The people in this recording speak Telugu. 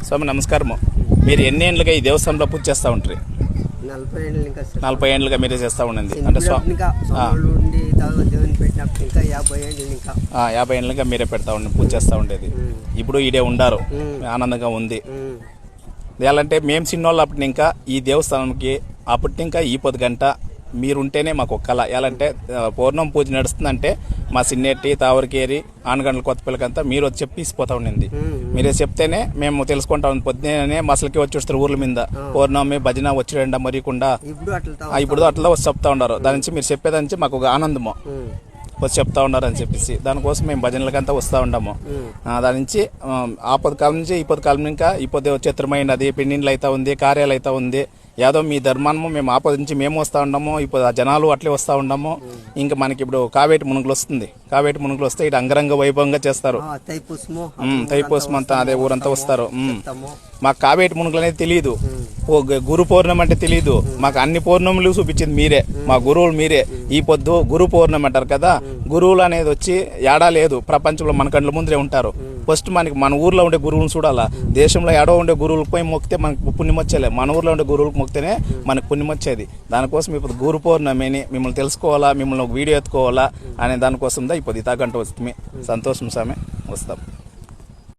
స్వామి నమస్కారము. మీరు ఎన్ని ఏళ్ళుగా ఈ దేవస్థానంలో పూజ చేస్తూ ఉంటారు? 40 ఏళ్ళుగా మీరే చేస్తూ ఉండండి అంటే 50 ఏళ్ళుగా మీరే పెడతా ఉండి పూజ చేస్తూ ఉండేది. ఇప్పుడు ఈడే ఉండారు, ఆనందంగా ఉంది. ఎలాంటే మేము చిన్నోళ్ళు అప్పటి ఇంకా ఈ దేవస్థానంకి అప్పటి ఇంకా ఈ 10 గంట మీరుంటేనే మాకు ఒక కళ. ఎలాంటే పౌర్ణమి పూజ నడుస్తుందంటే మా సిన్నెట్టి తావరికేరి ఆనగండ్ల కొత్తపిల్లకంతా మీరు వచ్చి చెప్పి ఇసిపోతా ఉండింది. మీరే చెప్తేనే మేము తెలుసుకుంటాం. పొద్దునే మసలకి వచ్చి వస్తారు ఊర్ల మీద పౌర్ణమి భజన వచ్చిరండ మరికుండా ఇప్పుడు అట్లా వచ్చి చెప్తా ఉన్నారు. దాని నుంచి మీరు చెప్పేదాని నుంచి మాకు ఒక ఆనందము వచ్చి చెప్తా ఉన్నారు అని చెప్పేసి దానికోసం మేము భజనలకంతా వస్తూ ఉంటాము. దాని నుంచి ఆ 10 కాలం నుంచి ఈ 10 కాలం ఇంకా ఈ 10 చిత్రమైనది పిండిలు అయితే ఉంది, కార్యాలు అయితే ఉంది. యాదో మీ ధర్మానము మేము ఆపద నుంచి మేము వస్తూ ఉన్నాము. ఇప్పుడు జనాలు అట్లే వస్తూ ఉన్నాము. ఇంకా మనకి ఇప్పుడు కావేటి మునుగులు వస్తుంది. కావేటి మునుగులు వస్తే ఇటు అంగరంగ వైభవంగా చేస్తారు. తైపూసం అంతా అదే ఊరంతా వస్తారు. మాకు కావేటి మునుగులు అనేది తెలియదు. గురు పౌర్ణమి అంటే తెలియదు. మాకు అన్ని పౌర్ణములు చూపించింది మీరే, మా గురువులు మీరే. ఈ పొద్దు గురు పౌర్ణమి అంటారు కదా, గురువులు అనేది వచ్చి ఏడా లేదు ప్రపంచంలో మన కండ్ల ముందరే ఉంటారు. ఫస్ట్ మనకి మన ఊర్లో ఉండే గురువులను చూడాలా. దేశంలో ఏడో ఉండే గురువులకు పోయి మొక్కితే మనకు పుణ్యం వచ్చేలే. మన ఊర్లో ఉండే గురువులకు మొక్కితేనే మనకు పుణ్యం వచ్చేది. దానికోసం ఇప్పుడు గురు పౌర్ణమిని మిమ్మల్ని తెలుసుకోవాలా, మిమ్మల్ని ఒక వీడియో ఎత్తుకోవాలా అనే దానికోసం ఇప్పుడు ఇతాగంట వస్తుంది. సంతోషం స్వామి, వస్తాం.